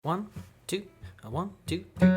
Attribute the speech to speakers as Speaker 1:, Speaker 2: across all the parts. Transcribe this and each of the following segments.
Speaker 1: One, two, one, two, three.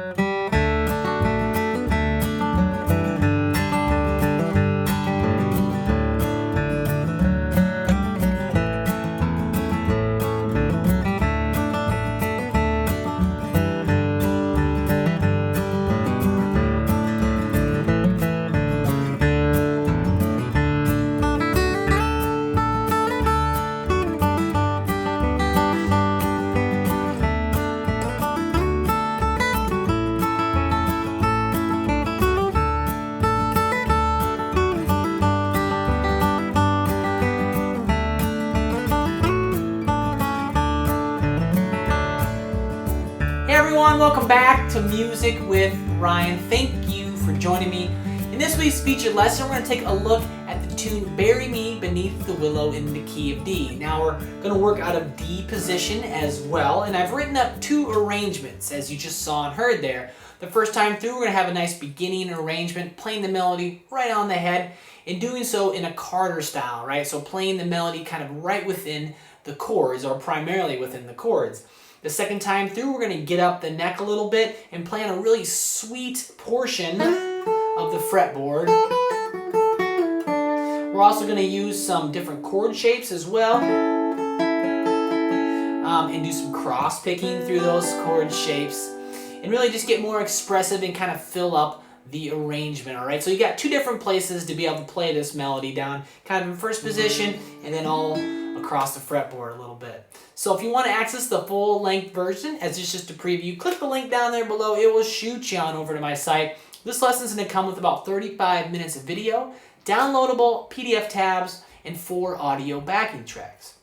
Speaker 1: Hey everyone, welcome back to Music with Ryan. Thank you for joining me. In this week's featured lesson, we're going to take a look at the tune Bury Me Beneath the Willow in the key of D. Now we're going to work out of D position as well, and I've written up two arrangements as you just saw and heard there. The first time through, we're going to have a nice beginning arrangement, playing the melody right on the head, and doing so in a Carter style, right? So playing the melody kind of right within the chords, or primarily within the chords. The second time through, we're going to get up the neck a little bit and play on a really sweet portion of the fretboard. We're also going to use some different chord shapes as well, and do some cross picking through those chord shapes, and really just get more expressive and kind of fill up the arrangement. All right, so you got two different places to be able to play this melody down, kind of in first position and then all across the fretboard a little bit. So if you want to access the full length version, as it's just a preview, click the link down there below. It will shoot you on over to my site. This lesson is going to come with about 35 minutes of video, downloadable PDF tabs, and 4 audio backing tracks.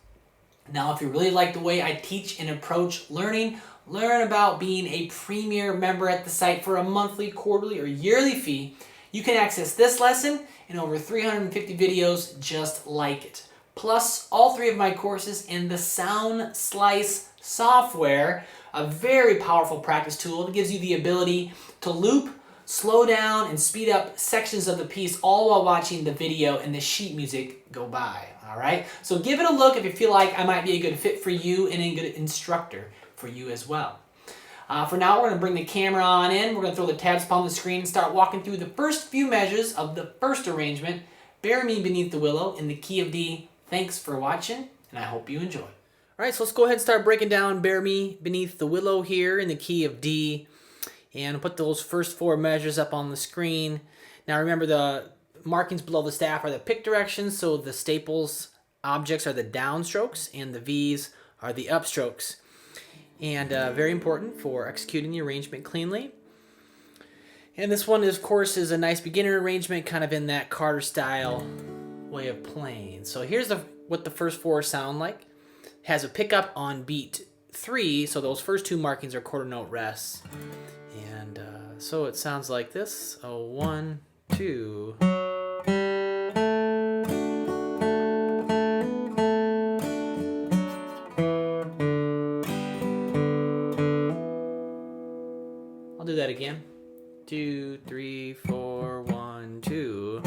Speaker 1: Now, if you really like the way I teach and approach learning, learn about being a premier member at the site for a monthly, quarterly, or yearly fee, you can access this lesson and over 350 videos just like it. Plus all 3 of my courses and the Sound Slice software, a very powerful practice tool that gives you the ability to loop, slow down, and speed up sections of the piece, all while watching the video and the sheet music go by. All right, so give it a look if you feel like I might be a good fit for you and a good instructor for you as well. For now, we're going to bring the camera on in. We're going to throw the tabs upon the screen and start walking through the first few measures of the first arrangement, Bury Me Beneath the Willow in the key of D. Thanks for watching, and I hope you enjoy. All right, so let's go ahead and start breaking down Bury Me Beneath the Willow here in the key of D. And I'll put those first 4 measures up on the screen. Now remember, the markings below the staff are the pick directions, so the staples objects are the downstrokes, and the V's are the upstrokes. And very important for executing the arrangement cleanly. And this one, of course, is a nice beginner arrangement, kind of in that Carter style way of playing. So here's what the first 4 sound like. It has a pickup on beat 3, so those first 2 markings are quarter note rests. And so it sounds like this. 1, 2. I'll do that again. 2, 3, 4, 1, 2.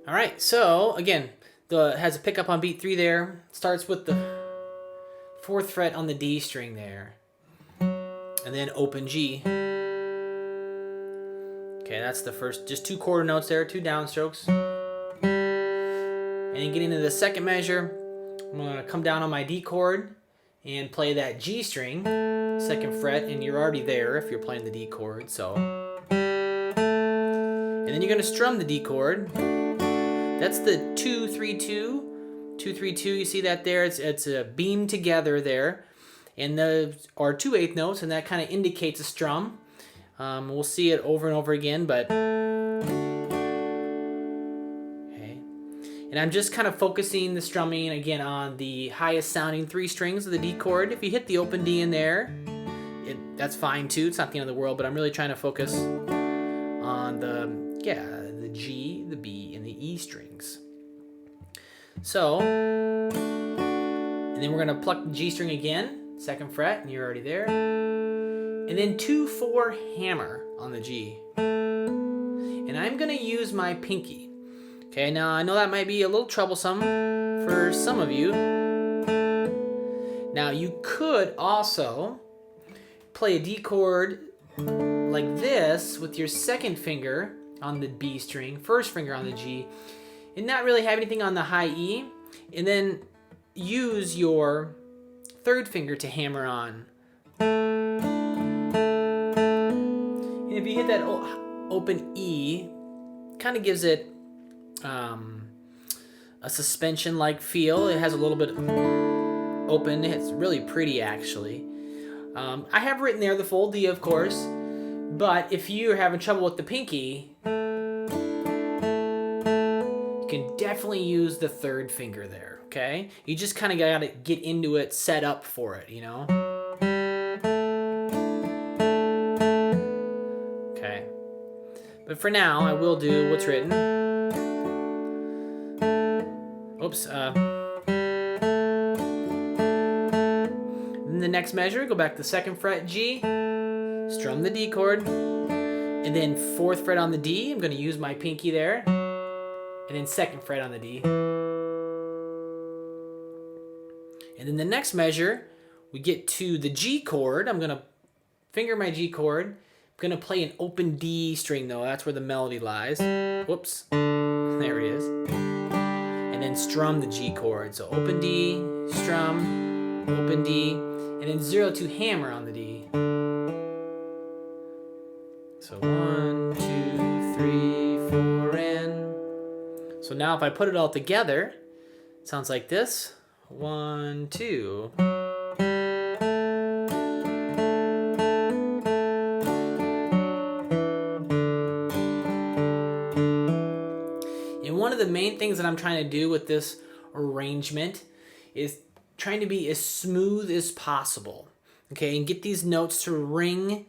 Speaker 1: All right, so again, has a pickup on beat 3 there. Starts with the 4th fret on the D string there, and then open G. Okay, that's the first, just 2 quarter notes there, 2 downstrokes. And then getting into the second measure, I'm gonna come down on my D chord and play that G string, 2nd fret, and you're already there if you're playing the D chord. So, and then you're gonna strum the D chord. That's the 2-3-2, 2-3-2. You see that there? It's a beam together there, and those are 2 8th notes, and that kind of indicates a strum. We'll see it over and over again, but okay. And I'm just kind of focusing the strumming again on the highest sounding 3 strings of the D chord. If you hit the open D in there, that's fine too. It's not the end of the world, but I'm really trying to focus on the G, the B, and the E strings. So, and then we're going to pluck the G string again, 2nd fret, and you're already there. And then 2-4 hammer on the G. and I'm gonna use my pinky. Okay, now I know that might be a little troublesome for some of you. Now you could also play a D chord like this with your second finger on the B string, first finger on the G, and not really have anything on the high E, and then use your third finger to hammer on. And if you hit that open E, kind of gives it a suspension-like feel. It has a little bit open. It's really pretty, actually. I have written there the full D, of course, but if you're having trouble with the pinky, you can definitely use the third finger there, okay? You just kind of got to get into it, set up for it, you know? Okay. But for now, I will do what's written. Oops. In the next measure, go back to the 2nd fret G, strum the D chord, and then 4th fret on the D. I'm going to use my pinky there, and then 2nd fret on the D. And then the next measure, we get to the G chord. I'm going to finger my G chord. I'm going to play an open D string, though. That's where the melody lies. Whoops. There it is. And then strum the G chord. So open D, strum, open D, and then 0-2 hammer on the D. So 1, 2, 3, 4, and... So now if I put it all together, it sounds like this. 1, 2. And one of the main things that I'm trying to do with this arrangement is trying to be as smooth as possible, okay, and get these notes to ring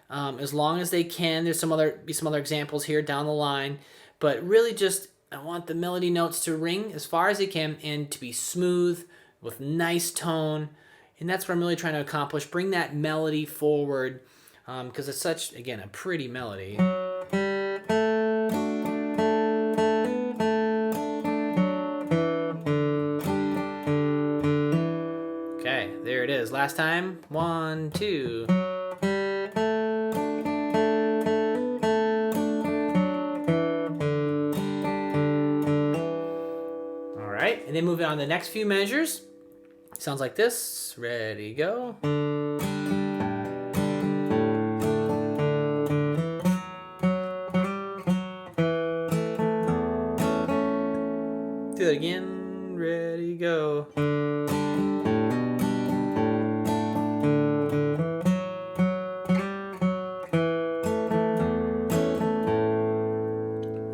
Speaker 1: as long as they can. There's some other examples here down the line, but really just I want the melody notes to ring as far as they can and to be smooth with nice tone, and that's what I'm really trying to accomplish. Bring that melody forward because it's such, again, a pretty melody. Okay, there it is. Last time. 1, 2. All right, and then moving on to the next few measures. Sounds like this. Ready, go. Do it again. Ready, go.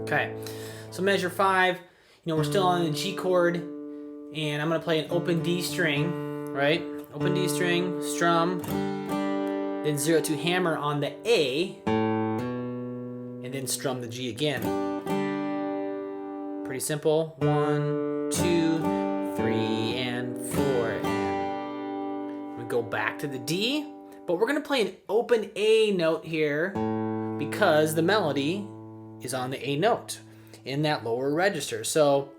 Speaker 1: Okay, so measure 5, you know, we're still on the G chord, and I'm gonna play an open D string, right? Open D string, strum, then 0-2 hammer on the A, and then strum the G again. Pretty simple. 1, 2, 3, and 4, and we go back to the D, but we're gonna play an open A note here because the melody is on the A note in that lower register. So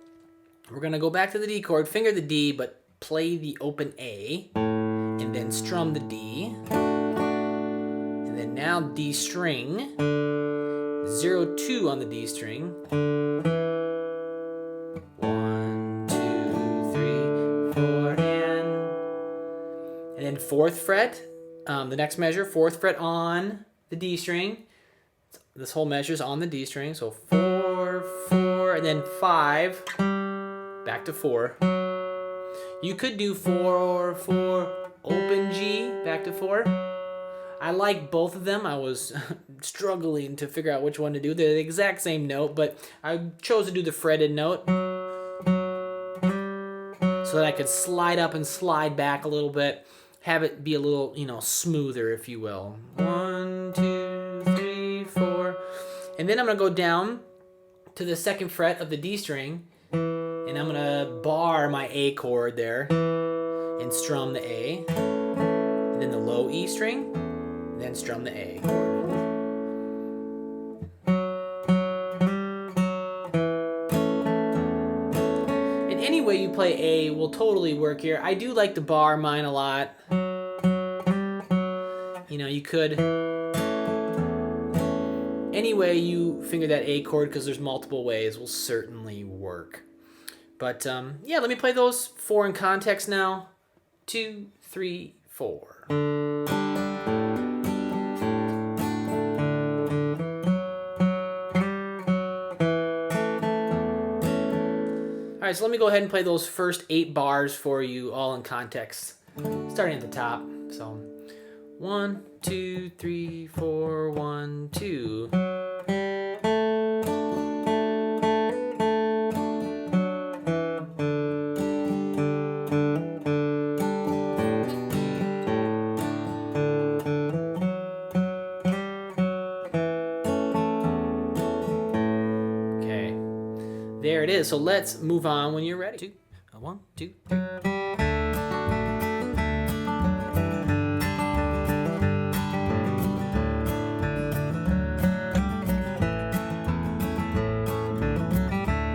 Speaker 1: we're gonna go back to the D chord, finger the D, but play the open A, and then strum the D, and then now D string, 0-2 on the D string. 1, 2, 3, 4, and then 4th fret. The next measure, 4th fret on the D string. This whole measure is on the D string, so 4, 4, and then 5, back to 4. You could do 4, 4, open G, back to 4. I like both of them. I was struggling to figure out which one to do. They're the exact same note, but I chose to do the fretted note so that I could slide up and slide back a little bit, have it be a little, you know, smoother, if you will. 1, 2, 3, 4. And then I'm going to go down to the 2nd fret of the D string, and I'm going to bar my A chord there and strum the A, and then the low E string, and then strum the A chord. any way you play A will totally work here. I do like to bar mine a lot. You know, you could... Any way you finger that A chord, because there's multiple ways, will certainly work. But yeah, let me play those 4 in context now. 2, 3, 4. All right, so let me go ahead and play those first 8 bars for you, all in context, starting at the top. So 1, 2, 3, 4, 1, 2. Okay, there it is. So let's move on when you're ready. 1, 2, 3.